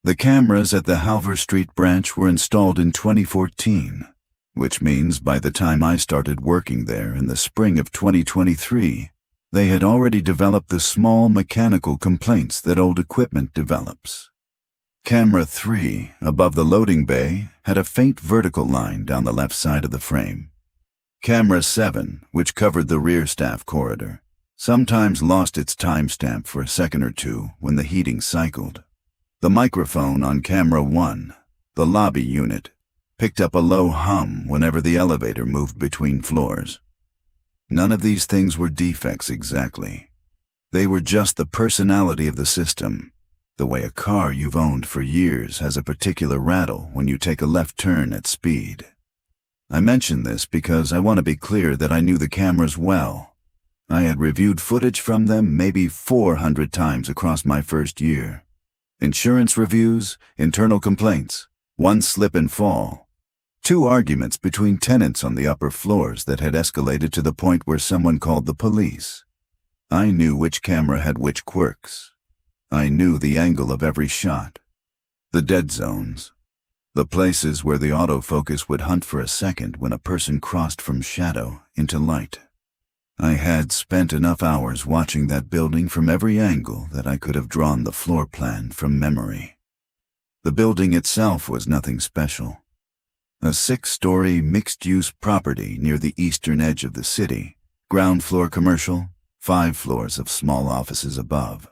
The cameras at the Halver Street branch were installed in 2014, which means by the time I started working there in the spring of 2023, they had already developed the small mechanical complaints that old equipment develops. Camera 3, above the loading bay, had a faint vertical line down the left side of the frame. Camera 7, which covered the rear staff corridor, sometimes lost its timestamp for a second or two when the heating cycled. The microphone on camera 1, the lobby unit, picked up a low hum whenever the elevator moved between floors. None of these things were defects exactly. They were just the personality of the system, the way a car you've owned for years has a particular rattle when you take a left turn at speed. I mention this because I want to be clear that I knew the cameras well. I had reviewed footage from them maybe 400 times across my first year. Insurance reviews, internal complaints, one slip and fall, 2 arguments between tenants on the upper floors that had escalated to the point where someone called the police. I knew which camera had which quirks. I knew the angle of every shot, the dead zones, the places where the autofocus would hunt for a second when a person crossed from shadow into light. I had spent enough hours watching that building from every angle that I could have drawn the floor plan from memory. The building itself was nothing special. A 6-story mixed-use property near the eastern edge of the city, ground floor commercial, 5 floors of small offices above.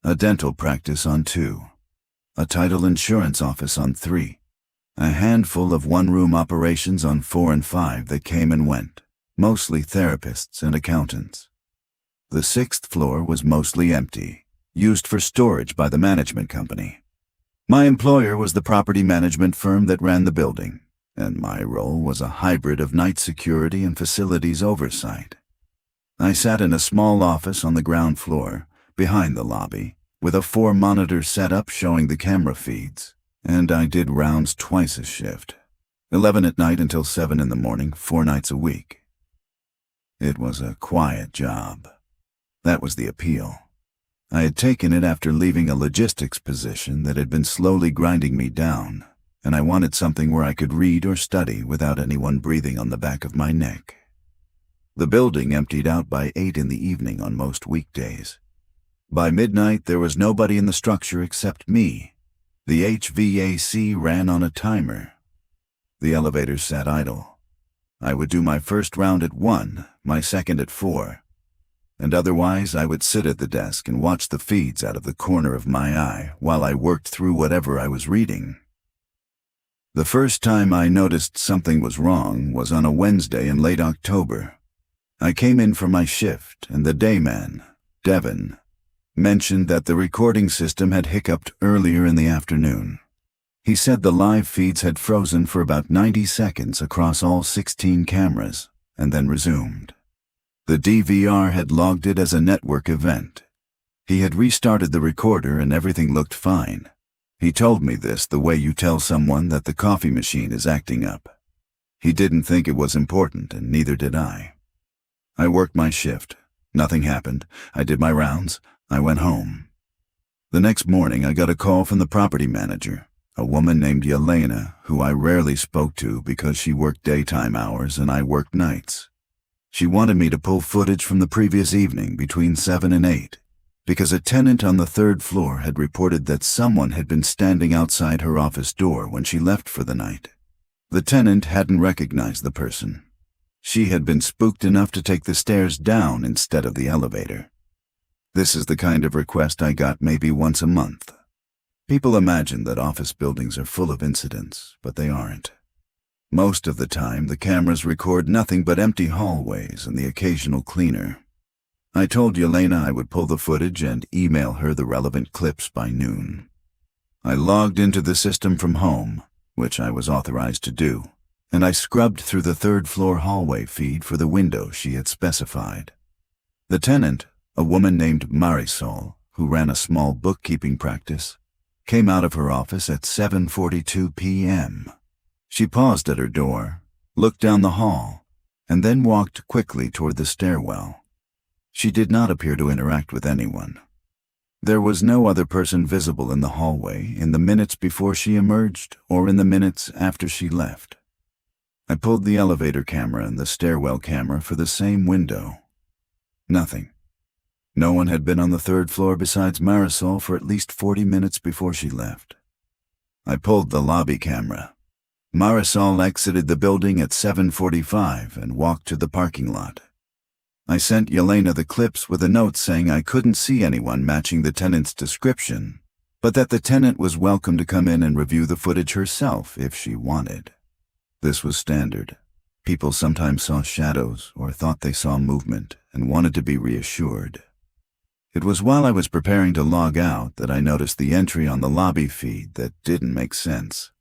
A dental practice on 2. A title insurance office on 3. A handful of one-room operations on 4 and 5 that came and went, mostly therapists and accountants. The 6th floor was mostly empty, used for storage by the management company. My employer was the property management firm that ran the building, and my role was a hybrid of night security and facilities oversight. I sat in a small office on the ground floor, behind the lobby, with a 4-monitor setup showing the camera feeds, and I did rounds twice a shift, 11 at night until 7 in the morning, 4 nights a week. It was a quiet job. That was the appeal. I had taken it after leaving a logistics position that had been slowly grinding me down, and I wanted something where I could read or study without anyone breathing on the back of my neck. The building emptied out by 8 in the evening on most weekdays. By midnight, there was nobody in the structure except me. The HVAC ran on a timer. The elevators sat idle. I would do my first round at 1, my second at 4, and otherwise I would sit at the desk and watch the feeds out of the corner of my eye while I worked through whatever I was reading. The first time I noticed something was wrong was on a Wednesday in late October. I came in for my shift, and the dayman, Devin, mentioned that the recording system had hiccuped earlier in the afternoon. He said the live feeds had frozen for about 90 seconds across all 16 cameras, and then resumed. The DVR had logged it as a network event. He had restarted the recorder and everything looked fine. He told me this the way you tell someone that the coffee machine is acting up. He didn't think it was important, and neither did I. I worked my shift. Nothing happened. I did my rounds. I went home. The next morning I got a call from the property manager, a woman named Yelena, who I rarely spoke to because she worked daytime hours and I worked nights. She wanted me to pull footage from the previous evening between 7 and 8, because a tenant on the 3rd floor had reported that someone had been standing outside her office door when she left for the night. The tenant hadn't recognized the person. She had been spooked enough to take the stairs down instead of the elevator. This is the kind of request I got maybe once a month. People imagine that office buildings are full of incidents, but they aren't. Most of the time, the cameras record nothing but empty hallways and the occasional cleaner. I told Yelena I would pull the footage and email her the relevant clips by noon. I logged into the system from home, which I was authorized to do, and I scrubbed through the 3rd floor hallway feed for the window she had specified. The tenant, a woman named Marisol, who ran a small bookkeeping practice, came out of her office at 7:42 p.m. She paused at her door, looked down the hall, and then walked quickly toward the stairwell. She did not appear to interact with anyone. There was no other person visible in the hallway in the minutes before she emerged or in the minutes after she left. I pulled the elevator camera and the stairwell camera for the same window. Nothing. No one had been on the third floor besides Marisol for at least 40 minutes before she left. I pulled the lobby camera. Marisol exited the building at 7:45 and walked to the parking lot. I sent Yelena the clips with a note saying I couldn't see anyone matching the tenant's description, but that the tenant was welcome to come in and review the footage herself if she wanted. This was standard. People sometimes saw shadows or thought they saw movement and wanted to be reassured. It was while I was preparing to log out that I noticed the entry on the lobby feed that didn't make sense.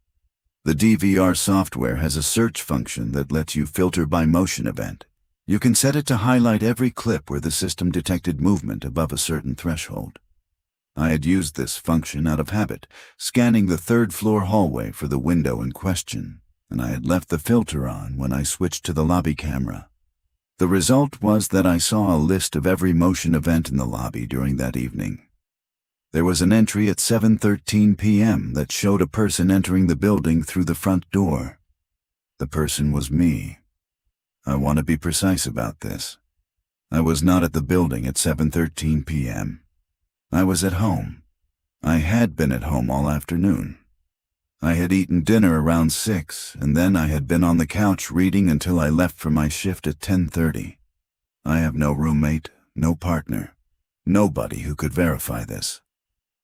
The DVR software has a search function that lets you filter by motion event. You can set it to highlight every clip where the system detected movement above a certain threshold. I had used this function out of habit, scanning the third-floor hallway for the window in question, and I had left the filter on when I switched to the lobby camera. The result was that I saw a list of every motion event in the lobby during that evening. There was an entry at 7:13 p.m. that showed a person entering the building through the front door. The person was me. I want to be precise about this. I was not at the building at 7:13 p.m. I was at home. I had been at home all afternoon. I had eaten dinner around 6, and then I had been on the couch reading until I left for my shift at 10:30. I have no roommate, no partner, nobody who could verify this.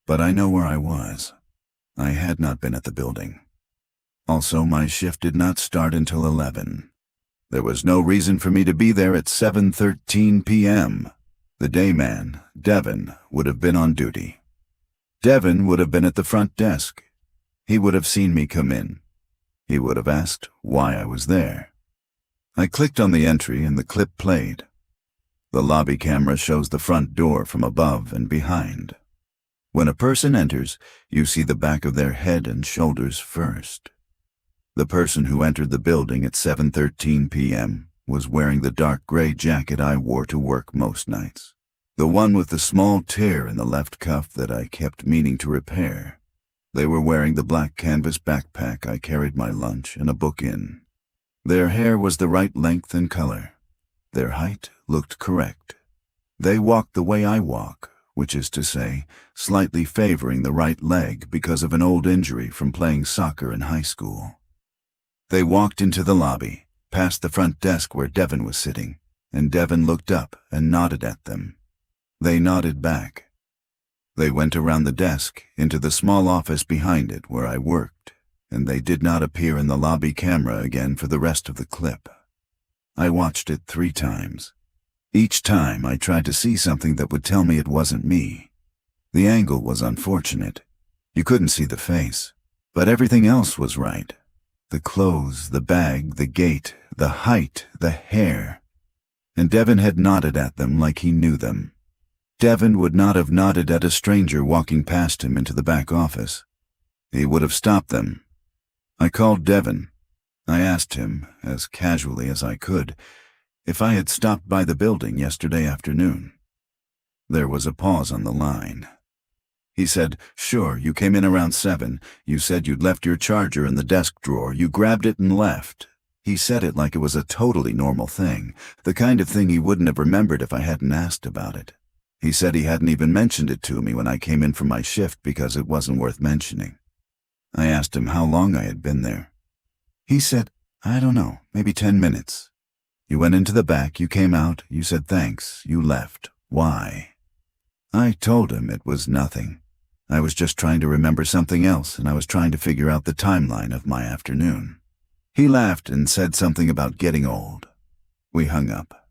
But I know where I was. I had not been at the building. Also, my shift did not start until 11. There was no reason for me to be there at 7:13 p.m. The day man, Devin, would have been on duty. Devin would have been at the front desk. He would have seen me come in. He would have asked why I was there. I clicked on the entry and the clip played. The lobby camera shows the front door from above and behind. When a person enters, you see the back of their head and shoulders first. The person who entered the building at 7:13 p.m. was wearing the dark gray jacket I wore to work most nights, the one with the small tear in the left cuff that I kept meaning to repair. They were wearing the black canvas backpack I carried my lunch and a book in. Their hair was the right length and color. Their height looked correct. They walked the way I walk, which is to say, slightly favoring the right leg because of an old injury from playing soccer in high school. They walked into the lobby, past the front desk where Devin was sitting, and Devin looked up and nodded at them. They nodded back. They went around the desk, into the small office behind it where I worked, and they did not appear in the lobby camera again for the rest of the clip. I watched it 3 times. Each time I tried to see something that would tell me it wasn't me. The angle was unfortunate. You couldn't see the face, but everything else was right. The clothes, the bag, the gait, the height, the hair. And Devin had nodded at them like he knew them. Devin would not have nodded at a stranger walking past him into the back office. He would have stopped them. I called Devin. I asked him, as casually as I could, if I had stopped by the building yesterday afternoon. There was a pause on the line. He said, "Sure, you came in around 7. You said you'd left your charger in the desk drawer. You grabbed it and left." He said it like it was a totally normal thing, the kind of thing he wouldn't have remembered if I hadn't asked about it. He said he hadn't even mentioned it to me when I came in from my shift because it wasn't worth mentioning. I asked him how long I had been there. He said, "I don't know, maybe 10 minutes. You went into the back, you came out, you said thanks, you left. Why?" I told him it was nothing. I was just trying to remember something else, and I was trying to figure out the timeline of my afternoon. He laughed and said something about getting old. We hung up.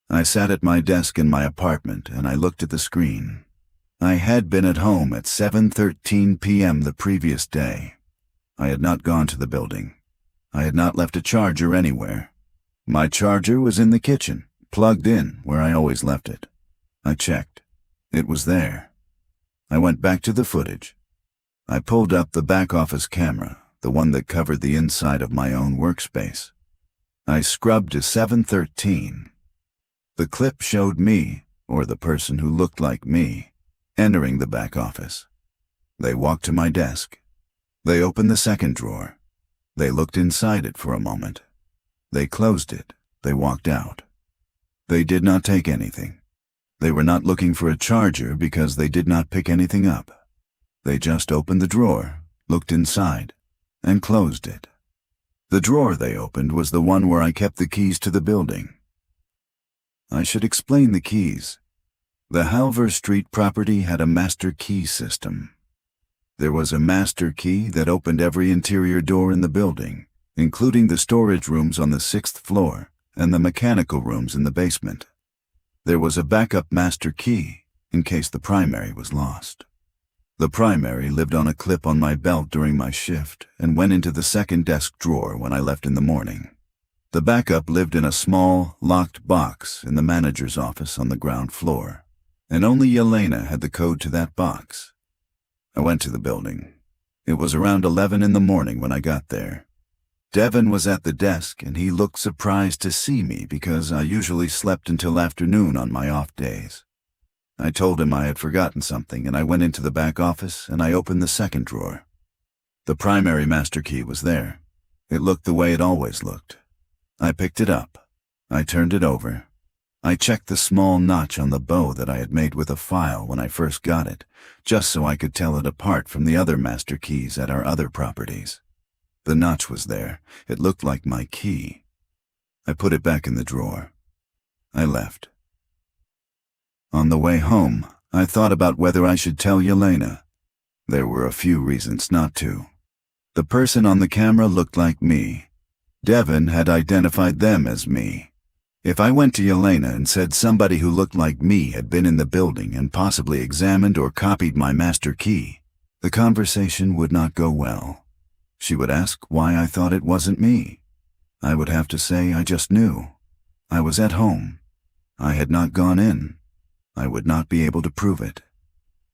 I sat at my desk in my apartment and I looked at the screen. I had been at home at 7:13 p.m. the previous day. I had not gone to the building. I had not left a charger anywhere. My charger was in the kitchen, plugged in where I always left it. I checked. It was there. I went back to the footage. I pulled up the back office camera, the one that covered the inside of my own workspace. I scrubbed to 7:13. The clip showed me, or the person who looked like me, Entering the back office, they walked to my desk. They opened the second drawer. They looked inside it for a moment. They closed it. They walked out. They did not take anything. They were not looking for a charger because they did not pick anything up. They just opened the drawer, looked inside, and closed it. The drawer they opened was the one where I kept the keys to the building. I should explain the keys. The Halver Street property had a master key system. There was a master key that opened every interior door in the building, including the storage rooms on the 6th floor and the mechanical rooms in the basement. There was a backup master key in case the primary was lost. The primary lived on a clip on my belt during my shift and went into the second desk drawer when I left in the morning. The backup lived in a small, locked box in the manager's office on the ground floor, and only Yelena had the code to that box. I went to the building. It was around 11 in the morning when I got there. Devin was at the desk, and he looked surprised to see me because I usually slept until afternoon on my off days. I told him I had forgotten something, and I went into the back office and I opened the second drawer. The primary master key was there. It looked the way it always looked. I picked it up. I turned it over. I checked the small notch on the bow that I had made with a file when I first got it, just so I could tell it apart from the other master keys at our other properties. The notch was there. It looked like my key. I put it back in the drawer. I left. On the way home, I thought about whether I should tell Yelena. There were a few reasons not to. The person on the camera looked like me. Devin had identified them as me. If I went to Yelena and said somebody who looked like me had been in the building and possibly examined or copied my master key, the conversation would not go well. She would ask why I thought it wasn't me. I would have to say I just knew. I was at home. I had not gone in. I would not be able to prove it.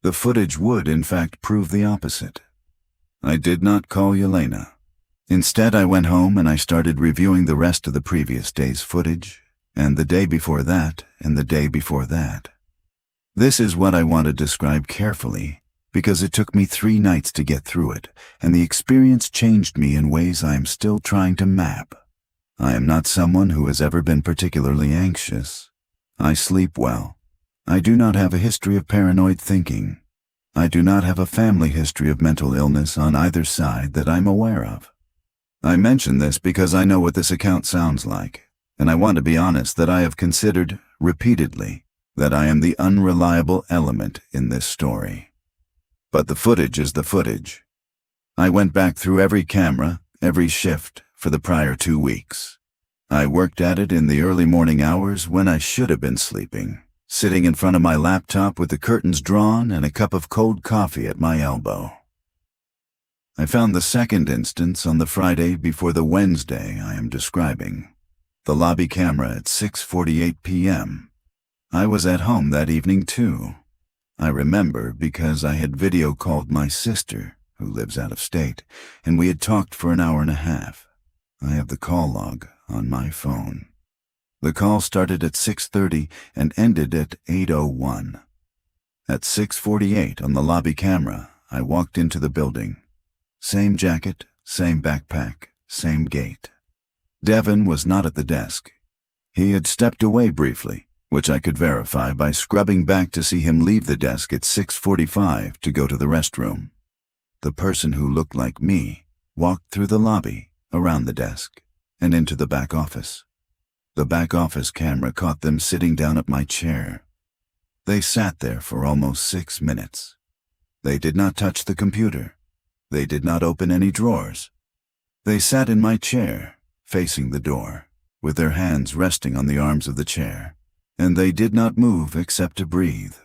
The footage would, in fact, prove the opposite. I did not call Yelena. Instead, I went home and I started reviewing the rest of the previous day's footage, and the day before that, and the day before that. This is what I want to describe carefully, because it took me 3 nights to get through it, and the experience changed me in ways I am still trying to map. I am not someone who has ever been particularly anxious. I sleep well. I do not have a history of paranoid thinking. I do not have a family history of mental illness on either side that I'm aware of. I mention this because I know what this account sounds like, and I want to be honest that I have considered, repeatedly, that I am the unreliable element in this story. But the footage is the footage. I went back through every camera, every shift, for the prior 2 weeks. I worked at it in the early morning hours when I should have been sleeping, sitting in front of my laptop with the curtains drawn and a cup of cold coffee at my elbow. I found the second instance on the Friday before the Wednesday I am describing. The lobby camera at 6:48 p.m. I was at home that evening too. I remember because I had video called my sister, who lives out of state, and we had talked for an hour and a half. I have the call log on my phone. The call started at 6:30 and ended at 8:01. At 6:48 on the lobby camera, I walked into the building. Same jacket, same backpack, same gait. Devin was not at the desk. He had stepped away briefly, which I could verify by scrubbing back to see him leave the desk at 6:45 to go to the restroom. The person who looked like me walked through the lobby, around the desk, and into the back office. The back office camera caught them sitting down at my chair. They sat there for almost 6 minutes. They did not touch the computer. They did not open any drawers. They sat in my chair, facing the door, with their hands resting on the arms of the chair, and they did not move except to breathe.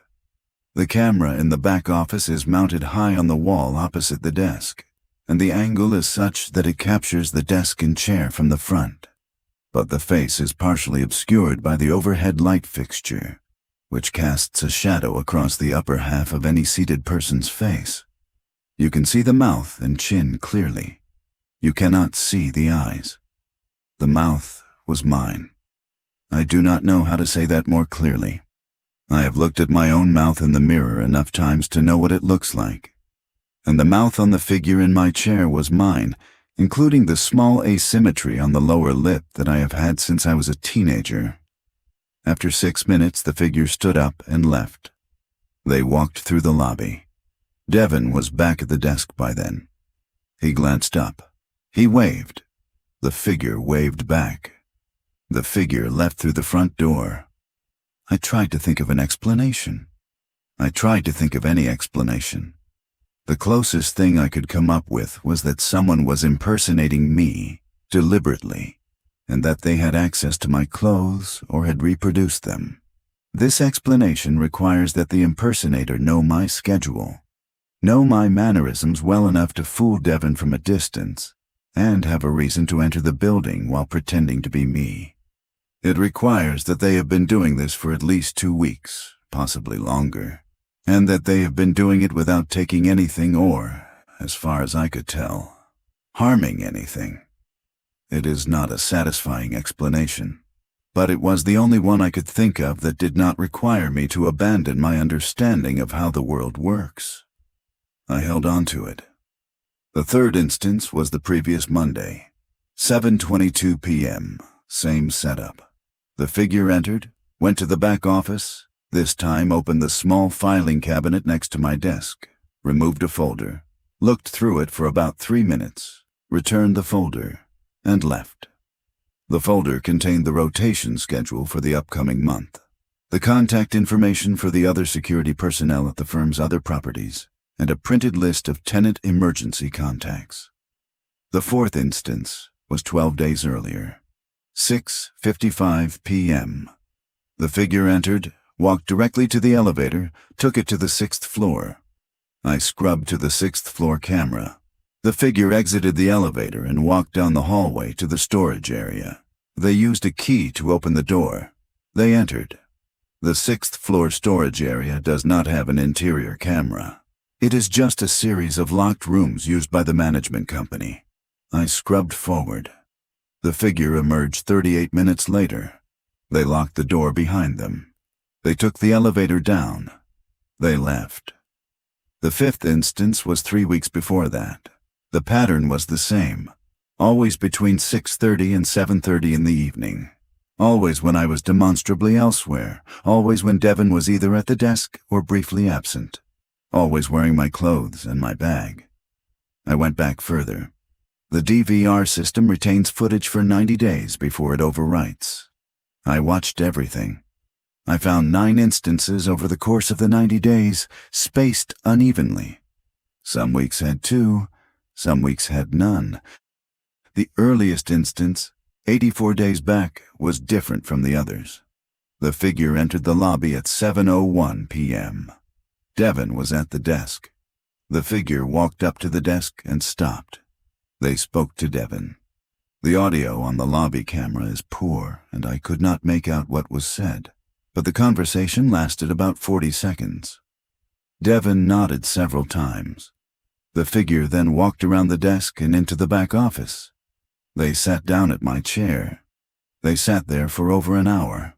The camera in the back office is mounted high on the wall opposite the desk, and the angle is such that it captures the desk and chair from the front. But the face is partially obscured by the overhead light fixture, which casts a shadow across the upper half of any seated person's face. You can see the mouth and chin clearly. You cannot see the eyes. The mouth was mine. I do not know how to say that more clearly. I have looked at my own mouth in the mirror enough times to know what it looks like. And the mouth on the figure in my chair was mine, including the small asymmetry on the lower lip that I have had since I was a teenager. After 6 minutes, the figure stood up and left. They walked through the lobby. Devin was back at the desk by then. He glanced up. He waved. The figure waved back. The figure left through the front door. I tried to think of an explanation. I tried to think of any explanation. The closest thing I could come up with was that someone was impersonating me, deliberately, and that they had access to my clothes or had reproduced them. This explanation requires that the impersonator know my schedule, know my mannerisms well enough to fool Devin from a distance, and have a reason to enter the building while pretending to be me. It requires that they have been doing this for at least 2 weeks, possibly longer, and that they have been doing it without taking anything or, as far as I could tell, harming anything. It is not a satisfying explanation, but it was the only one I could think of that did not require me to abandon my understanding of how the world works. I held on to it. The third instance was the previous Monday, 7:22 p.m., same setup. The figure entered, went to the back office, this time opened the small filing cabinet next to my desk, removed a folder, looked through it for about 3 minutes, returned the folder, and left. The folder contained the rotation schedule for the upcoming month, the contact information for the other security personnel at the firm's other properties, and a printed list of tenant emergency contacts. The fourth instance was 12 days earlier, 6:55 p.m. The figure entered, walked directly to the elevator, took it to the 6th floor. I scrubbed to the 6th floor camera. The figure exited the elevator and walked down the hallway to the storage area. They used a key to open the door. They entered. The 6th floor storage area does not have an interior camera. It is just a series of locked rooms used by the management company. I scrubbed forward. The figure emerged 38 minutes later. They locked the door behind them. They took the elevator down. They left. The fifth instance was 3 weeks before that. The pattern was the same. Always between 6:30 and 7:30 in the evening. Always when I was demonstrably elsewhere. Always when Devin was either at the desk or briefly absent. Always wearing my clothes and my bag. I went back further. The DVR system retains footage for 90 days before it overwrites. I watched everything. I found 9 instances over the course of the 90 days, spaced unevenly. Some weeks had 2, some weeks had none. The earliest instance, 84 days back, was different from the others. The figure entered the lobby at 7:01 p.m. Devin was at the desk. The figure walked up to the desk and stopped. They spoke to Devin. The audio on the lobby camera is poor, and I could not make out what was said, but the conversation lasted about 40 seconds. Devin nodded several times. The figure then walked around the desk and into the back office. They sat down at my chair. They sat there for over an hour.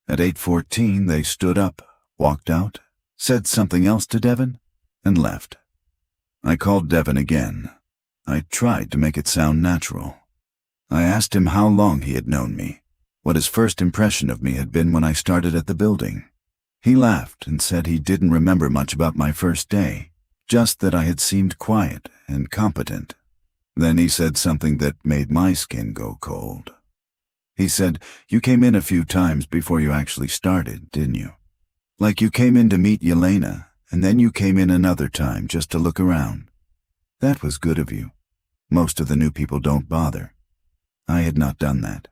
At 8:14 they stood up, walked out, said something else to Devin, and left. I called Devin again. I tried to make it sound natural. I asked him how long he had known me, what his first impression of me had been when I started at the building. He laughed and said he didn't remember much about my first day, just that I had seemed quiet and competent. Then he said something that made my skin go cold. He said, "You came in a few times before you actually started, didn't you? Like you came in to meet Yelena, and then you came in another time just to look around. That was good of you. Most of the new people don't bother." I had not done that.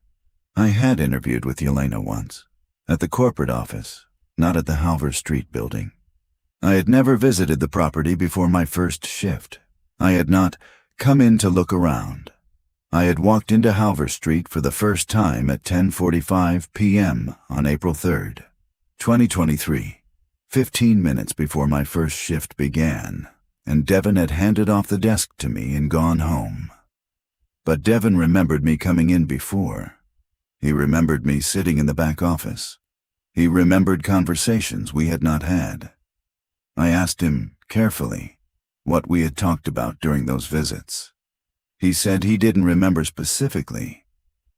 I had interviewed with Yelena once, at the corporate office, not at the Halver Street building. I had never visited the property before my first shift. I had not come in to look around. I had walked into Halver Street for the first time at 10:45 p.m. on April 3rd, 2023, 15 minutes before my first shift began, and Devin had handed off the desk to me and gone home. But Devin remembered me coming in before. He remembered me sitting in the back office. He remembered conversations we had not had. I asked him, carefully, what we had talked about during those visits. He said he didn't remember specifically.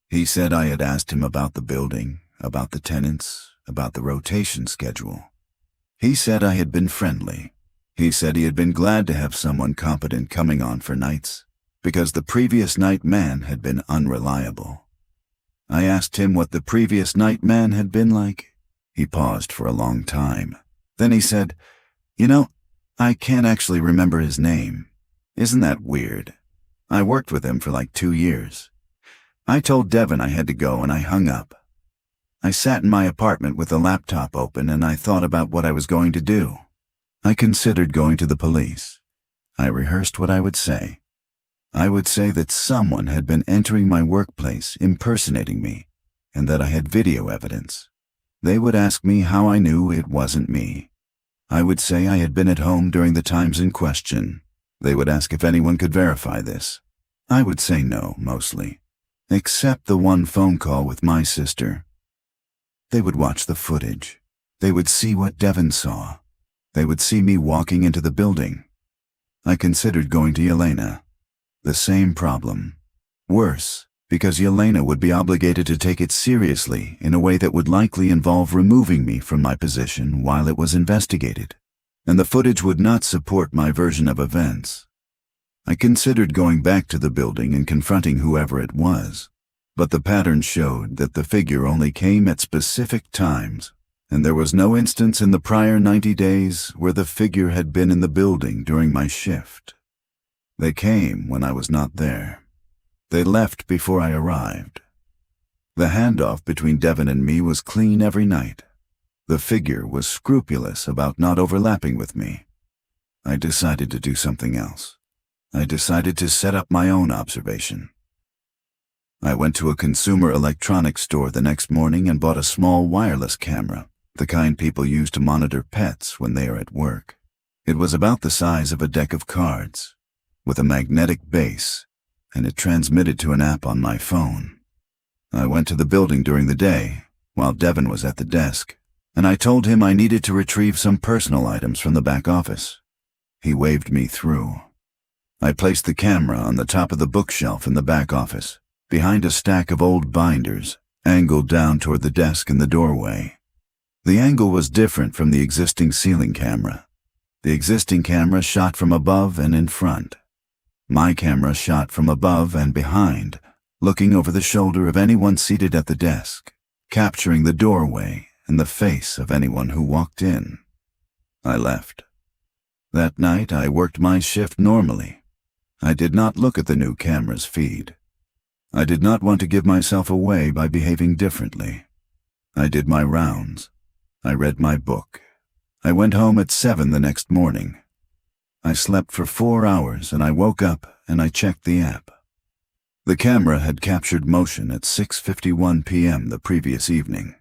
He said I had asked him about the building, about the tenants, about the rotation schedule. He said I had been friendly. He said he had been glad to have someone competent coming on for nights, because the previous night man had been unreliable. I asked him what the previous night man had been like. He paused for a long time. Then he said, "You know, I can't actually remember his name. Isn't that weird? I worked with him for like 2 years. I told Devin I had to go and I hung up. I sat in my apartment with the laptop open and I thought about what I was going to do. I considered going to the police. I rehearsed what I would say. I would say that someone had been entering my workplace impersonating me and that I had video evidence. They would ask me how I knew it wasn't me. I would say I had been at home during the times in question. They would ask if anyone could verify this. I would say no, mostly, except the one phone call with my sister. They would watch the footage. They would see what Devin saw. They would see me walking into the building. I considered going to Yelena. The same problem. Worse, because Yelena would be obligated to take it seriously in a way that would likely involve removing me from my position while it was investigated, and the footage would not support my version of events. I considered going back to the building and confronting whoever it was, but the pattern showed that the figure only came at specific times, and there was no instance in the prior 90 days where the figure had been in the building during my shift. They came when I was not there. They left before I arrived. The handoff between Devin and me was clean every night. The figure was scrupulous about not overlapping with me. I decided to do something else. I decided to set up my own observation. I went to a consumer electronics store the next morning and bought a small wireless camera, the kind people use to monitor pets when they are at work. It was about the size of a deck of cards, with a magnetic base, and it transmitted to an app on my phone. I went to the building during the day, while Devin was at the desk, and I told him I needed to retrieve some personal items from the back office. He waved me through. I placed the camera on the top of the bookshelf in the back office, behind a stack of old binders, angled down toward the desk in the doorway. The angle was different from the existing ceiling camera. The existing camera shot from above and in front. My camera shot from above and behind, looking over the shoulder of anyone seated at the desk, capturing the doorway and the face of anyone who walked in. I left. That night I worked my shift normally. I did not look at the new camera's feed. I did not want to give myself away by behaving differently. I did my rounds. I read my book. I went home at 7 the next morning. I slept for 4 hours and I woke up and I checked the app. The camera had captured motion at 6:51 p.m. the previous evening,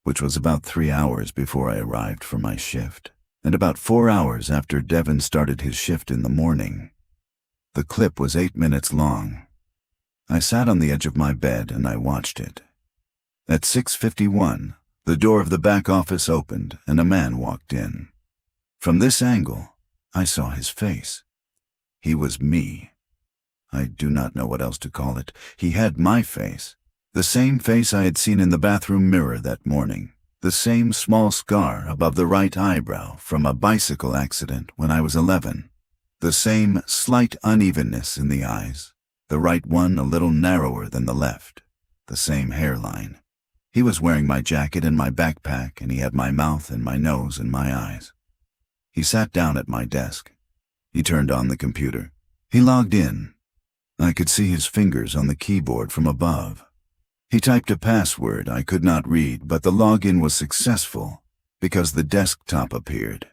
which was about 3 hours before I arrived for my shift, and about 4 hours after Devin started his shift in the morning. The clip was 8 minutes long. I sat on the edge of my bed and I watched it. At 6:51, the door of the back office opened and a man walked in. From this angle, I saw his face. He was me. I do not know what else to call it. He had my face, the same face I had seen in the bathroom mirror that morning, the same small scar above the right eyebrow from a bicycle accident when I was 11, the same slight unevenness in the eyes, the right one a little narrower than the left, the same hairline. He was wearing my jacket and my backpack, and he had my mouth and my nose and my eyes. He sat down at my desk. He turned on the computer. He logged in. I could see his fingers on the keyboard from above. He typed a password I could not read, but the login was successful because the desktop appeared.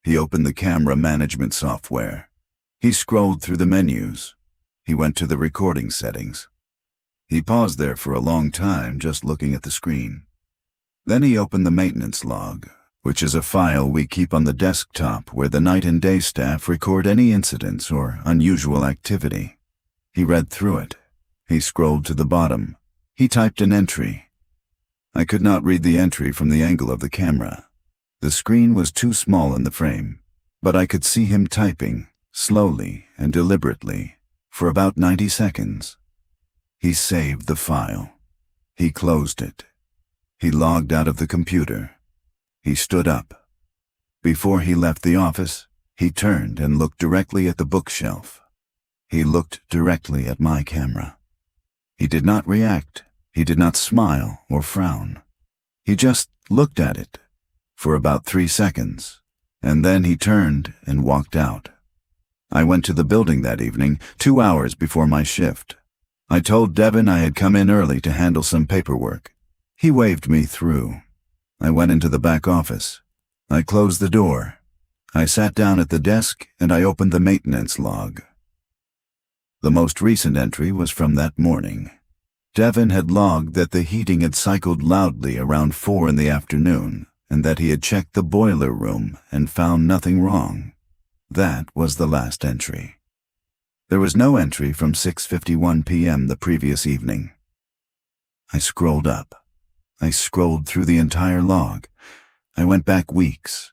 He opened the camera management software. He scrolled through the menus. He went to the recording settings. He paused there for a long time, just looking at the screen. Then he opened the maintenance log, which is a file we keep on the desktop where the night and day staff record any incidents or unusual activity. He read through it. He scrolled to the bottom. He typed an entry. I could not read the entry from the angle of the camera. The screen was too small in the frame, but I could see him typing, slowly and deliberately, for about 90 seconds. He saved the file. He closed it. He logged out of the computer. He stood up. Before he left the office, he turned and looked directly at the bookshelf. He looked directly at my camera. He did not react. He did not smile or frown. He just looked at it for about 3 seconds, and then he turned and walked out. I went to the building that evening, 2 hours before my shift. I told Devin I had come in early to handle some paperwork. He waved me through. I went into the back office. I closed the door. I sat down at the desk and I opened the maintenance log. The most recent entry was from that morning. Devin had logged that the heating had cycled loudly around 4 in the afternoon and that he had checked the boiler room and found nothing wrong. That was the last entry. There was no entry from 6:51 p.m. the previous evening. I scrolled up. I scrolled through the entire log. I went back weeks.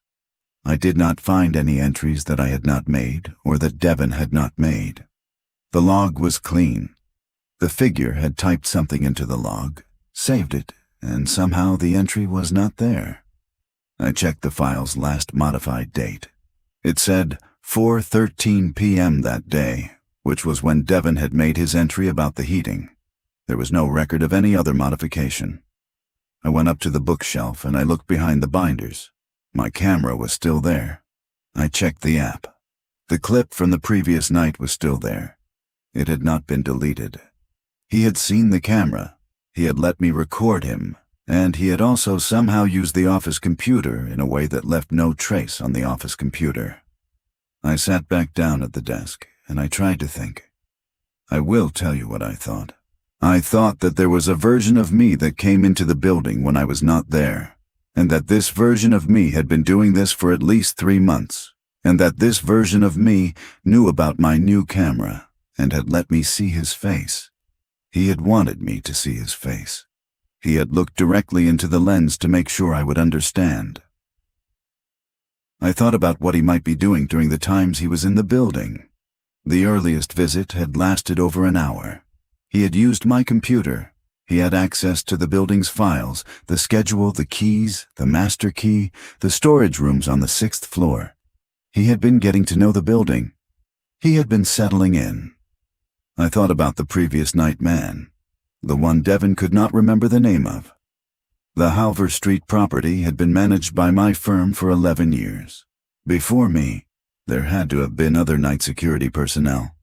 I did not find any entries that I had not made or that Devin had not made. The log was clean. The figure had typed something into the log, saved it, and somehow the entry was not there. I checked the file's last modified date. It said 4:13 p.m. that day, which was when Devin had made his entry about the heating. There was no record of any other modification. I went up to the bookshelf and I looked behind the binders. My camera was still there. I checked the app. The clip from the previous night was still there. It had not been deleted. He had seen the camera. He had let me record him, and he had also somehow used the office computer in a way that left no trace on the office computer. I sat back down at the desk, and I tried to think. I will tell you what I thought. I thought that there was a version of me that came into the building when I was not there, and that this version of me had been doing this for at least 3 months, and that this version of me knew about my new camera and had let me see his face. He had wanted me to see his face. He had looked directly into the lens to make sure I would understand. I thought about what he might be doing during the times he was in the building. The earliest visit had lasted over an hour. He had used my computer. He had access to the building's files, the schedule, the keys, the master key, the storage rooms on the 6th floor. He had been getting to know the building. He had been settling in. I thought about the previous night man, the one Devin could not remember the name of. The Halver Street property had been managed by my firm for 11 years. Before me, there had to have been other night security personnel.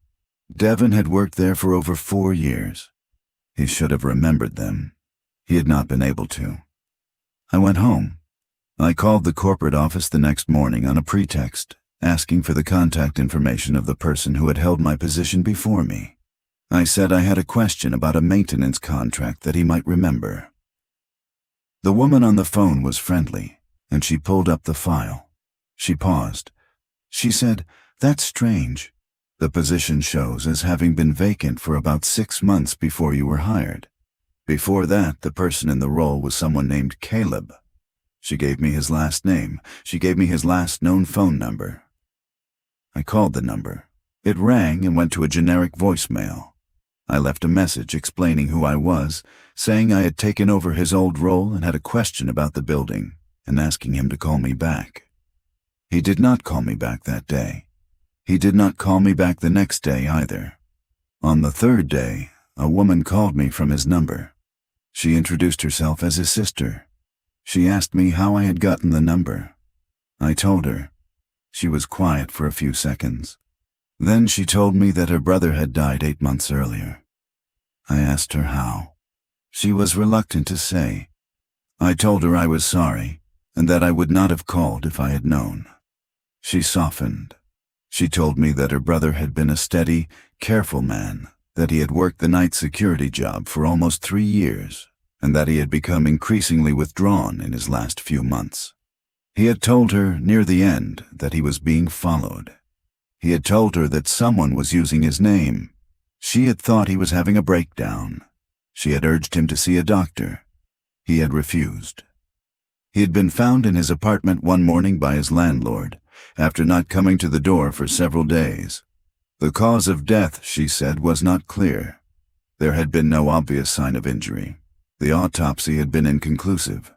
Devin had worked there for over 4 years. He should have remembered them. He had not been able to. I went home. I called the corporate office the next morning on a pretext, asking for the contact information of the person who had held my position before me. I said I had a question about a maintenance contract that he might remember. The woman on the phone was friendly, and she pulled up the file. She paused. She said, "That's strange. The position shows as having been vacant for about 6 months before you were hired. Before that, the person in the role was someone named Caleb." She gave me his last name. She gave me his last known phone number. I called the number. It rang and went to a generic voicemail. I left a message explaining who I was, saying I had taken over his old role and had a question about the building, and asking him to call me back. He did not call me back that day. He did not call me back the next day either. On the 3rd day, a woman called me from his number. She introduced herself as his sister. She asked me how I had gotten the number. I told her. She was quiet for a few seconds. Then she told me that her brother had died 8 months earlier. I asked her how. She was reluctant to say. I told her I was sorry, and that I would not have called if I had known. She softened. She told me that her brother had been a steady, careful man, that he had worked the night security job for almost 3 years, and that he had become increasingly withdrawn in his last few months. He had told her near the end that he was being followed. He had told her that someone was using his name. She had thought he was having a breakdown. She had urged him to see a doctor. He had refused. He had been found in his apartment one morning by his landlord, after not coming to the door for several days. The cause of death, she said, was not clear. There had been no obvious sign of injury. The autopsy had been inconclusive.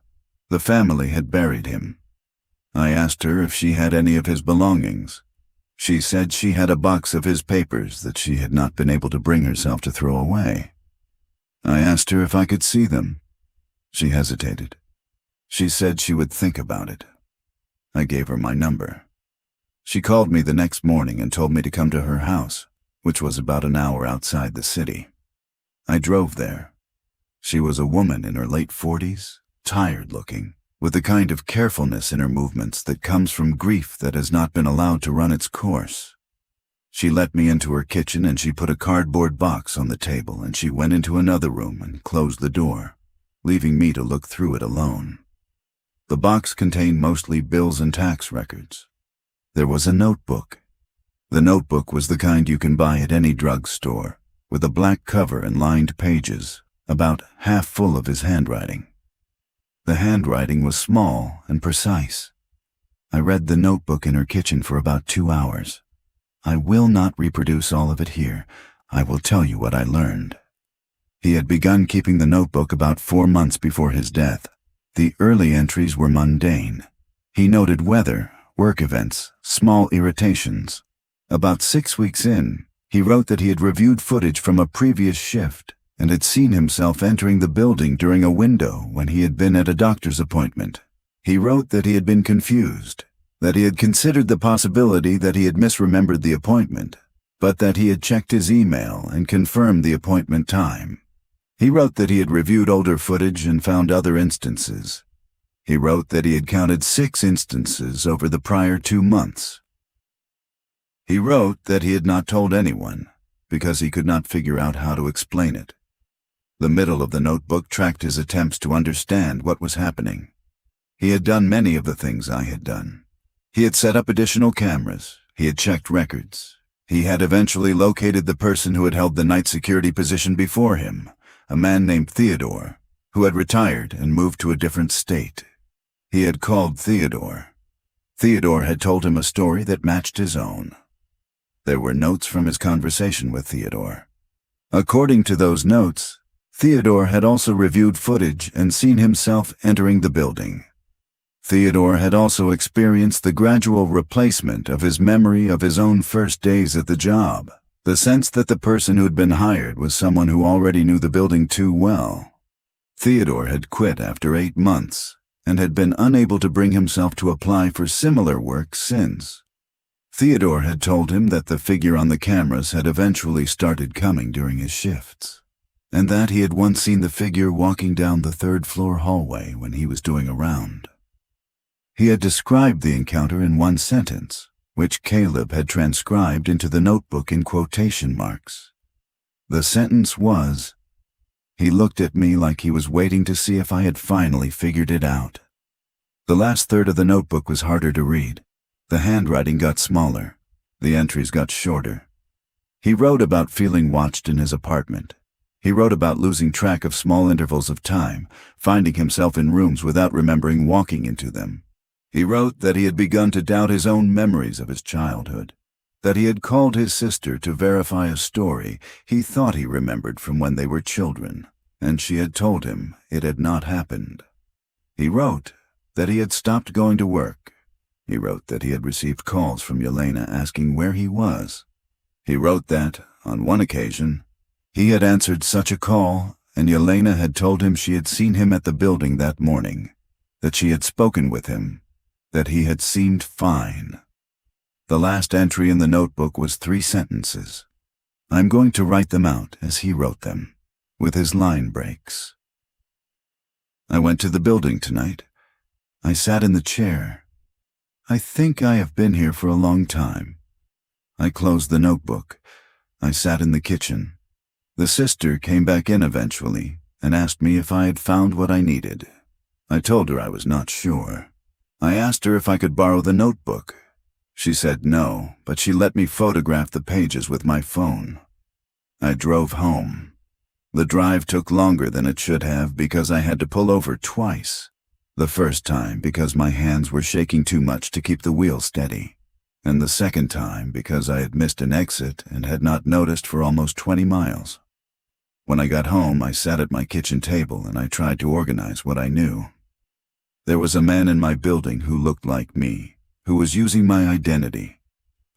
The family had buried him. I asked her if she had any of his belongings. She said she had a box of his papers that she had not been able to bring herself to throw away. I asked her if I could see them. She hesitated. She said she would think about it. I gave her my number. She called me the next morning and told me to come to her house, which was about an hour outside the city. I drove there. She was a woman in her late 40s, tired-looking, with the kind of carefulness in her movements that comes from grief that has not been allowed to run its course. She let me into her kitchen and she put a cardboard box on the table and she went into another room and closed the door, leaving me to look through it alone. The box contained mostly bills and tax records. There was a notebook. The notebook was the kind you can buy at any drugstore, with a black cover and lined pages, about half full of his handwriting. The handwriting was small and precise. I read the notebook in her kitchen for about 2 hours. I will not reproduce all of it here. I will tell you what I learned. He had begun keeping the notebook about 4 months before his death. The early entries were mundane. He noted weather, work events, small irritations. About 6 weeks in, he wrote that he had reviewed footage from a previous shift and had seen himself entering the building during a window when he had been at a doctor's appointment. He wrote that he had been confused, that he had considered the possibility that he had misremembered the appointment, but that he had checked his email and confirmed the appointment time. He wrote that he had reviewed older footage and found other instances. He wrote that he had counted 6 instances over the prior 2 months. He wrote that he had not told anyone because he could not figure out how to explain it. The middle of the notebook tracked his attempts to understand what was happening. He had done many of the things I had done. He had set up additional cameras. He had checked records. He had eventually located the person who had held the night security position before him, a man named Theodore, who had retired and moved to a different state. He had called Theodore. Theodore had told him a story that matched his own. There were notes from his conversation with Theodore. According to those notes, Theodore had also reviewed footage and seen himself entering the building. Theodore had also experienced the gradual replacement of his memory of his own first days at the job, the sense that the person who had been hired was someone who already knew the building too well. Theodore had quit after 8 months and had been unable to bring himself to apply for similar work since. Theodore had told him that the figure on the cameras had eventually started coming during his shifts, and that he had once seen the figure walking down the 3rd-floor hallway when he was doing a round. He had described the encounter in one sentence, which Caleb had transcribed into the notebook in quotation marks. The sentence was, "He looked at me like he was waiting to see if I had finally figured it out." The last third of the notebook was harder to read. The handwriting got smaller. The entries got shorter. He wrote about feeling watched in his apartment. He wrote about losing track of small intervals of time, finding himself in rooms without remembering walking into them. He wrote that he had begun to doubt his own memories of his childhood, that he had called his sister to verify a story he thought he remembered from when they were children, and she had told him it had not happened. He wrote that he had stopped going to work. He wrote that he had received calls from Yelena asking where he was. He wrote that, on one occasion, he had answered such a call, and Yelena had told him she had seen him at the building that morning, that she had spoken with him, that he had seemed fine. The last entry in the notebook was 3 sentences. I'm going to write them out as he wrote them, with his line breaks. I went to the building tonight. I sat in the chair. I think I have been here for a long time. I closed the notebook. I sat in the kitchen. The sister came back in eventually and asked me if I had found what I needed. I told her I was not sure. I asked her if I could borrow the notebook. She said no, but she let me photograph the pages with my phone. I drove home. The drive took longer than it should have because I had to pull over twice. The first time because my hands were shaking too much to keep the wheel steady, and the second time because I had missed an exit and had not noticed for almost 20 miles. When I got home, I sat at my kitchen table and I tried to organize what I knew. There was a man in my building who looked like me, who was using my identity,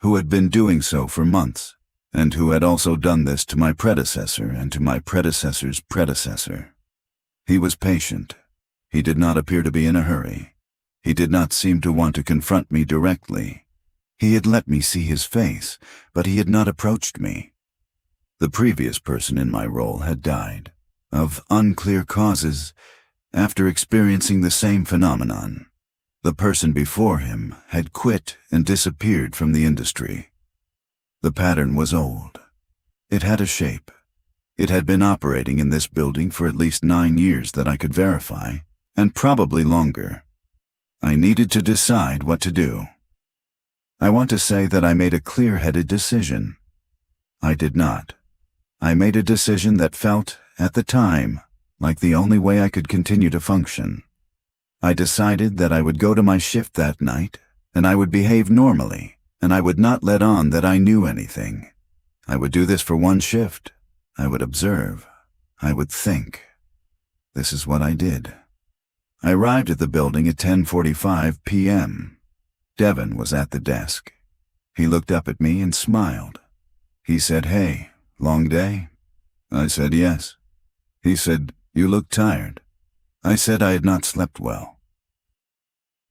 who had been doing so for months, and who had also done this to my predecessor and to my predecessor's predecessor. He was patient. He did not appear to be in a hurry. He did not seem to want to confront me directly. He had let me see his face, but he had not approached me. The previous person in my role had died, of unclear causes, after experiencing the same phenomenon. The person before him had quit and disappeared from the industry. The pattern was old. It had a shape. It had been operating in this building for at least 9 years that I could verify, and probably longer. I needed to decide what to do. I want to say that I made a clear-headed decision. I did not. I made a decision that felt, at the time, like the only way I could continue to function. I decided that I would go to my shift that night, and I would behave normally, and I would not let on that I knew anything. I would do this for one shift. I would observe. I would think. This is what I did. I arrived at the building at 10:45 p.m. Devin was at the desk. He looked up at me and smiled. He said, "Hey, long day?" I said, "Yes." He said, "You look tired." I said I had not slept well.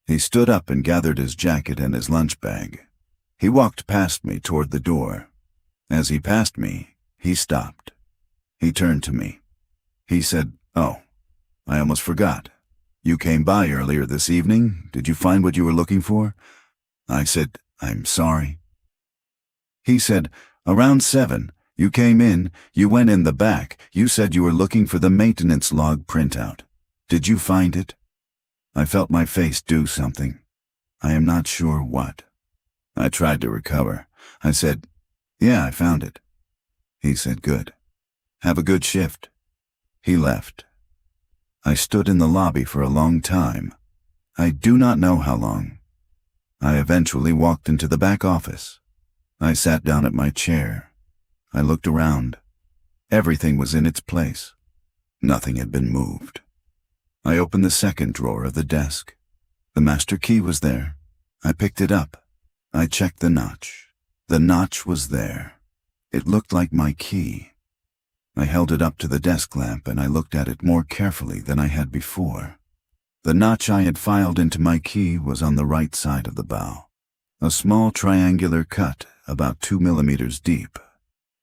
He stood up and gathered his jacket and his lunch bag. He walked past me toward the door. As he passed me, he stopped. He turned to me. He said, "Oh, I almost forgot. You came by earlier this evening. Did you find what you were looking for?" I said, "I'm sorry." He said, "Around 7, you came in, you went in the back, you said you were looking for the maintenance log printout. Did you find it?" I felt my face do something. I am not sure what. I tried to recover. I said, "Yeah, I found it." He said, "Good. Have a good shift." He left. I stood in the lobby for a long time. I do not know how long. I eventually walked into the back office. I sat down at my chair. I looked around. Everything was in its place. Nothing had been moved. I opened the second drawer of the desk. The master key was there. I picked it up. I checked the notch. The notch was there. It looked like my key. I held it up to the desk lamp and I looked at it more carefully than I had before. The notch I had filed into my key was on the right side of the bow. A small triangular cut about 2 millimeters deep.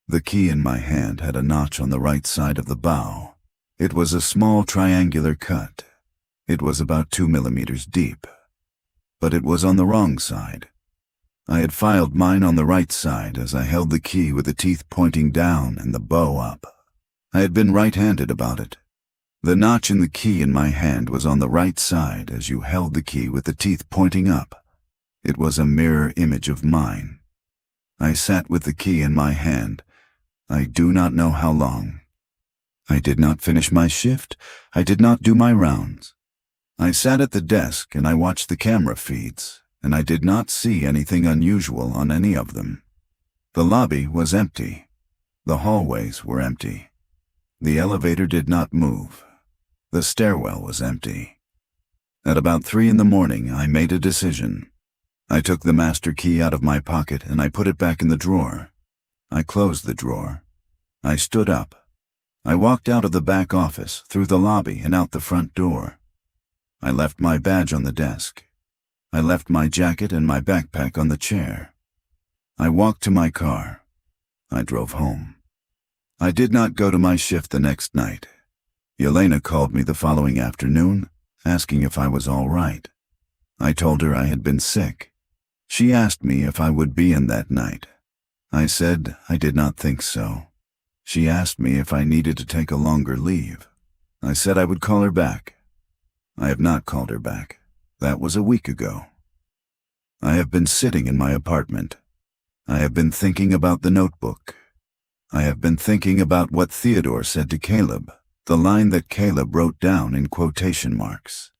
The key in my hand had a notch on the right side of the bow. It was a small triangular cut. It was about 2 millimeters deep. But it was on the wrong side. I had filed mine on the right side as I held the key with the teeth pointing down and the bow up. I had been right-handed about it. The notch in the key in my hand was on the right side as you held the key with the teeth pointing up. It was a mirror image of mine. I sat with the key in my hand. I do not know how long. I did not finish my shift. I did not do my rounds. I sat at the desk and I watched the camera feeds, and I did not see anything unusual on any of them. The lobby was empty. The hallways were empty. The elevator did not move. The stairwell was empty. At about 3 in the morning, I made a decision. I took the master key out of my pocket and I put it back in the drawer. I closed the drawer. I stood up. I walked out of the back office, through the lobby and out the front door. I left my badge on the desk. I left my jacket and my backpack on the chair. I walked to my car. I drove home. I did not go to my shift the next night. Yelena called me the following afternoon, asking if I was all right. I told her I had been sick. She asked me if I would be in that night. I said I did not think so. She asked me if I needed to take a longer leave. I said I would call her back. I have not called her back. That was a week ago. I have been sitting in my apartment. I have been thinking about the notebook. I have been thinking about what Theodore said to Caleb, the line that Caleb wrote down in quotation marks.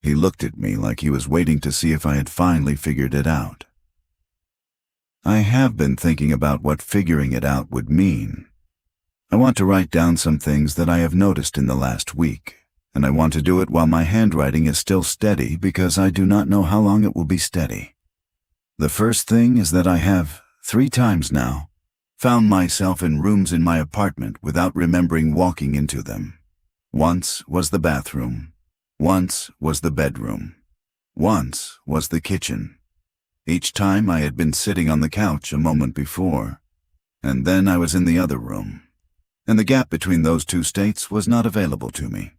He looked at me like he was waiting to see if I had finally figured it out. I have been thinking about what figuring it out would mean. I want to write down some things that I have noticed in the last week, and I want to do it while my handwriting is still steady because I do not know how long it will be steady. The first thing is that I have, 3 times now, found myself in rooms in my apartment without remembering walking into them. Once was the bathroom. Once was the bedroom. Once was the kitchen. Each time I had been sitting on the couch a moment before, and then I was in the other room, and the gap between those 2 states was not available to me.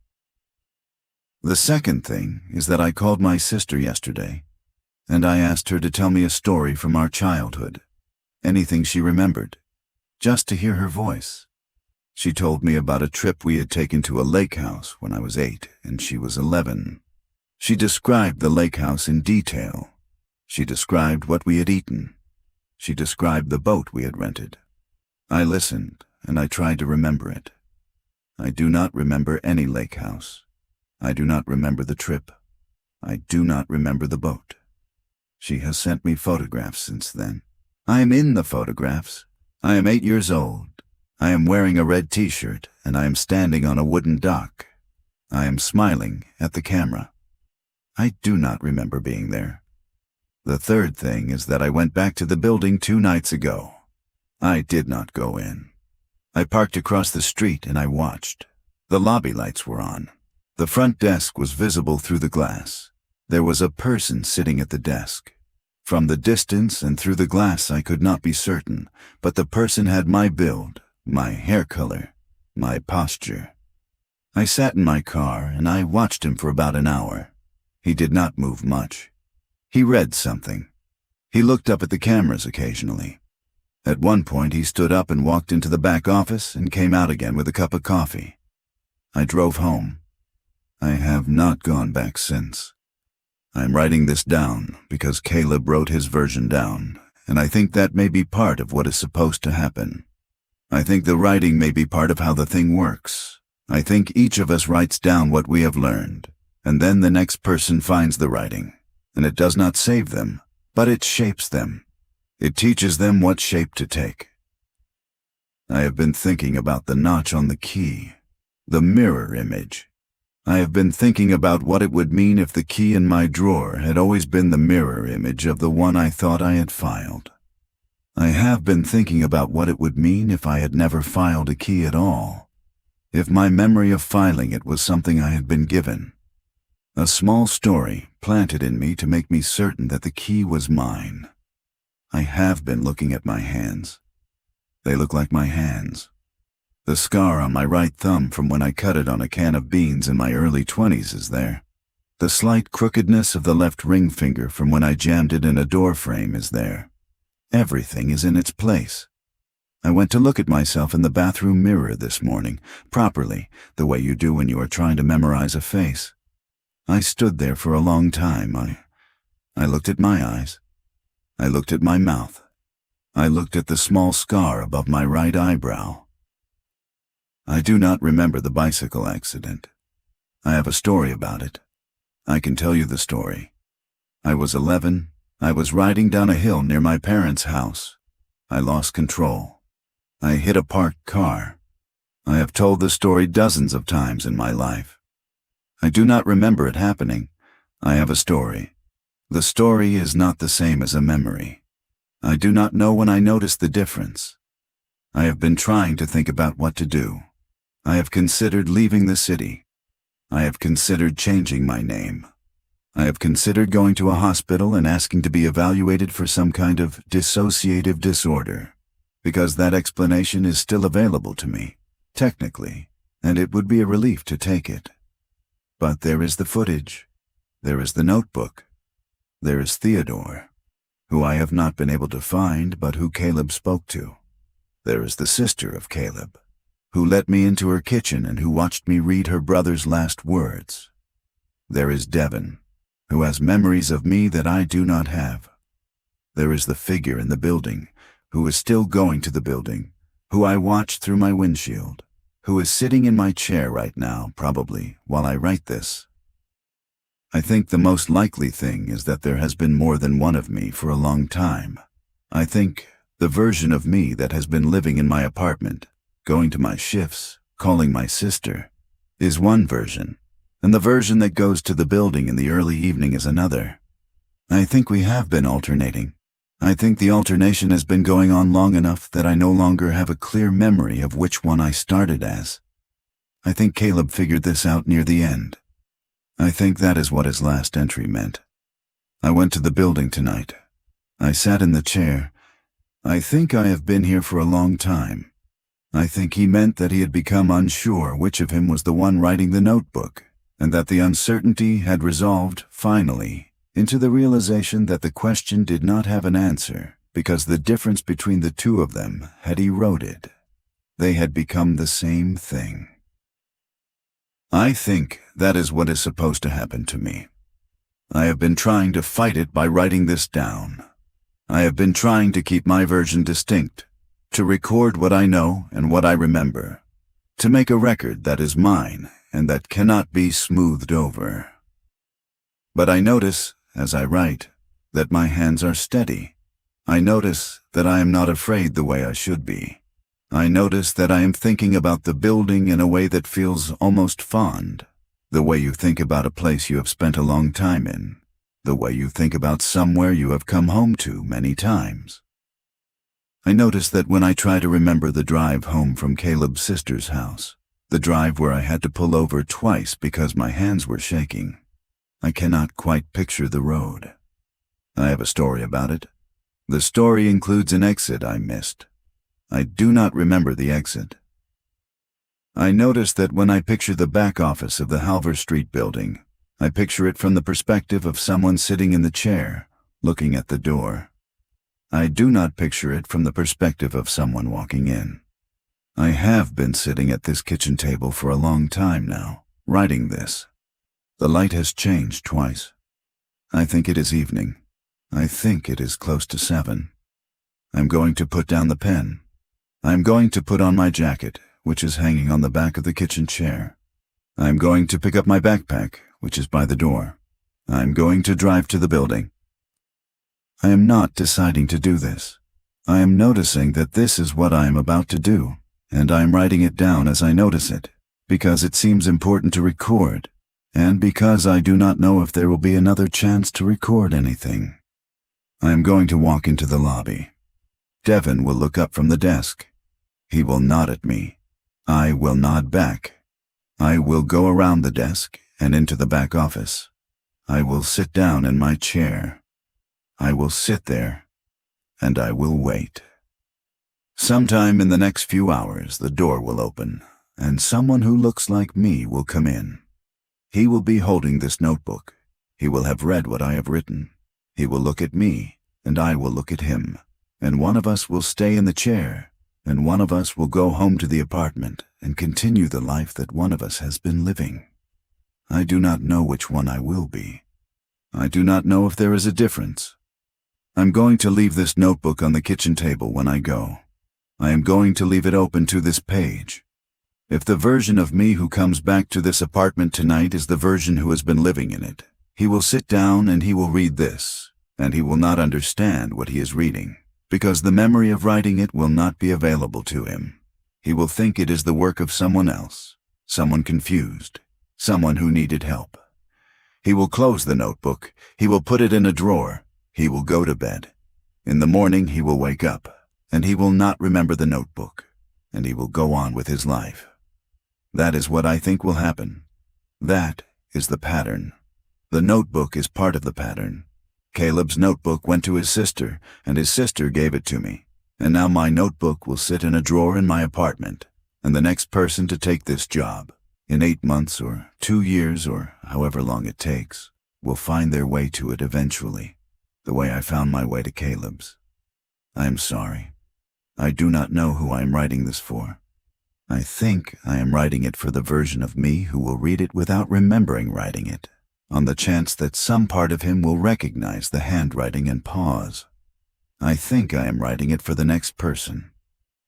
The second thing is that I called my sister yesterday, and I asked her to tell me a story from our childhood, anything she remembered, just to hear her voice. She told me about a trip we had taken to a lake house when I was 8 and she was 11. She described the lake house in detail. She described what we had eaten. She described the boat we had rented. I listened, and I tried to remember it. I do not remember any lake house. I do not remember the trip. I do not remember the boat. She has sent me photographs since then. I am in the photographs. I am 8 years old. I am wearing a red t-shirt, and I am standing on a wooden dock. I am smiling at the camera. I do not remember being there. The third thing is that I went back to the building 2 nights ago. I did not go in. I parked across the street and I watched. The lobby lights were on. The front desk was visible through the glass. There was a person sitting at the desk. From the distance and through the glass I could not be certain, but the person had my build, my hair color, my posture. I sat in my car and I watched him for about an hour. He did not move much. He read something. He looked up at the cameras occasionally. At one point he stood up and walked into the back office and came out again with a cup of coffee. I drove home. I have not gone back since. I'm writing this down because Caleb wrote his version down, and I think that may be part of what is supposed to happen. I think the writing may be part of how the thing works. I think each of us writes down what we have learned, and then the next person finds the writing, and it does not save them, but it shapes them. It teaches them what shape to take. I have been thinking about the notch on the key, the mirror image. I have been thinking about what it would mean if the key in my drawer had always been the mirror image of the one I thought I had filed. I have been thinking about what it would mean if I had never filed a key at all, if my memory of filing it was something I had been given. A small story planted in me to make me certain that the key was mine. I have been looking at my hands. They look like my hands. The scar on my right thumb from when I cut it on a can of beans in my early 20s is there. The slight crookedness of the left ring finger from when I jammed it in a door frame is there. Everything is in its place. I went to look at myself in the bathroom mirror this morning, properly, the way you do when you are trying to memorize a face. I stood there for a long time. I looked at my eyes. I looked at my mouth. I looked at the small scar above my right eyebrow. I do not remember the bicycle accident. I have a story about it. I can tell you the story. I was 11. I was riding down a hill near my parents' house. I lost control. I hit a parked car. I have told the story dozens of times in my life. I do not remember it happening. I have a story. The story is not the same as a memory. I do not know when I noticed the difference. I have been trying to think about what to do. I have considered leaving the city. I have considered changing my name. I have considered going to a hospital and asking to be evaluated for some kind of dissociative disorder, because that explanation is still available to me, technically, and it would be a relief to take it. But there is the footage. There is the notebook. There is Theodore, who I have not been able to find but who Caleb spoke to. There is the sister of Caleb, who let me into her kitchen and who watched me read her brother's last words. There is Devin, who has memories of me that I do not have. There is the figure in the building, who is still going to the building, who I watch through my windshield, who is sitting in my chair right now, probably, while I write this. I think the most likely thing is that there has been more than one of me for a long time. I think the version of me that has been living in my apartment, going to my shifts, calling my sister, is one version, and the version that goes to the building in the early evening is another. I think we have been alternating. I think the alternation has been going on long enough that I no longer have a clear memory of which one I started as. I think Caleb figured this out near the end. I think that is what his last entry meant. I went to the building tonight. I sat in the chair. I think I have been here for a long time. I think he meant that he had become unsure which of him was the one writing the notebook, and that the uncertainty had resolved, finally, into the realization that the question did not have an answer because the difference between the two of them had eroded. They had become the same thing. I think that is what is supposed to happen to me. I have been trying to fight it by writing this down. I have been trying to keep my version distinct, to record what I know and what I remember, to make a record that is mine and that cannot be smoothed over. But I notice, as I write, that my hands are steady. I notice that I am not afraid the way I should be. I notice that I am thinking about the building in a way that feels almost fond, the way you think about a place you have spent a long time in, the way you think about somewhere you have come home to many times. I notice that when I try to remember the drive home from Caleb's sister's house, the drive where I had to pull over twice because my hands were shaking, I cannot quite picture the road. I have a story about it. The story includes an exit I missed. I do not remember the exit. I notice that when I picture the back office of the Halver Street building, I picture it from the perspective of someone sitting in the chair, looking at the door. I do not picture it from the perspective of someone walking in. I have been sitting at this kitchen table for a long time now, writing this. The light has changed twice. I think it is evening. I think it is close to 7. I'm going to put down the pen. I'm going to put on my jacket, which is hanging on the back of the kitchen chair. I'm going to pick up my backpack, which is by the door. I'm going to drive to the building. I am not deciding to do this. I am noticing that this is what I am about to do, and I am writing it down as I notice it, because it seems important to record, and because I do not know if there will be another chance to record anything. I am going to walk into the lobby. Devin will look up from the desk. He will nod at me. I will nod back. I will go around the desk and into the back office. I will sit down in my chair. I will sit there, and I will wait. Sometime in the next few hours, the door will open, and someone who looks like me will come in. He will be holding this notebook. He will have read what I have written. He will look at me, and I will look at him, and one of us will stay in the chair, and one of us will go home to the apartment and continue the life that one of us has been living. I do not know which one I will be. I do not know if there is a difference. I'm going to leave this notebook on the kitchen table when I go. I am going to leave it open to this page. If the version of me who comes back to this apartment tonight is the version who has been living in it, he will sit down and he will read this, and he will not understand what he is reading, because the memory of writing it will not be available to him. He will think it is the work of someone else, someone confused, someone who needed help. He will close the notebook, he will put it in a drawer, he will go to bed. In the morning he will wake up, and he will not remember the notebook, and he will go on with his life. That is what I think will happen. That is the pattern. The notebook is part of the pattern. Caleb's notebook went to his sister, and his sister gave it to me. And now my notebook will sit in a drawer in my apartment, and the next person to take this job, in 8 months or 2 years or however long it takes, will find their way to it eventually, the way I found my way to Caleb's. I am sorry. I do not know who I am writing this for. I think I am writing it for the version of me who will read it without remembering writing it, on the chance that some part of him will recognize the handwriting and pause. I think I am writing it for the next person.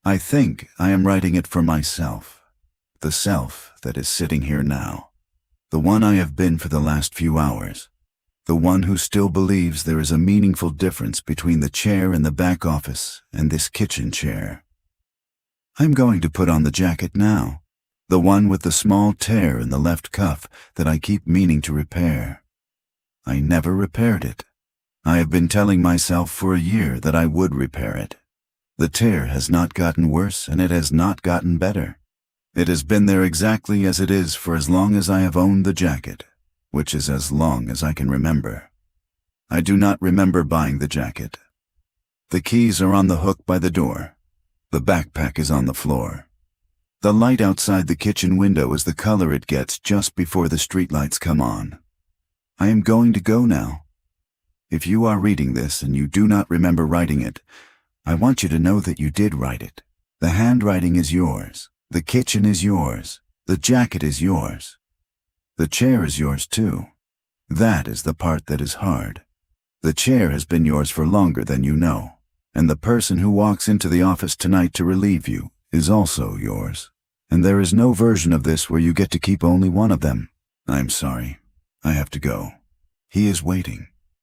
I think I am writing it for myself. The self that is sitting here now. The one I have been for the last few hours. The one who still believes there is a meaningful difference between the chair in the back office and this kitchen chair. I'm going to put on the jacket now. The one with the small tear in the left cuff that I keep meaning to repair. I never repaired it. I have been telling myself for a year that I would repair it. The tear has not gotten worse and it has not gotten better. It has been there exactly as it is for as long as I have owned the jacket, which is as long as I can remember. I do not remember buying the jacket. The keys are on the hook by the door. The backpack is on the floor. The light outside the kitchen window is the color it gets just before the streetlights come on. I am going to go now. If you are reading this and you do not remember writing it, I want you to know that you did write it. The handwriting is yours. The kitchen is yours. The jacket is yours. The chair is yours too. That is the part that is hard. The chair has been yours for longer than you know, and the person who walks into the office tonight to relieve you is also yours. And there is no version of this where you get to keep only one of them. I'm sorry. I have to go. He is waiting.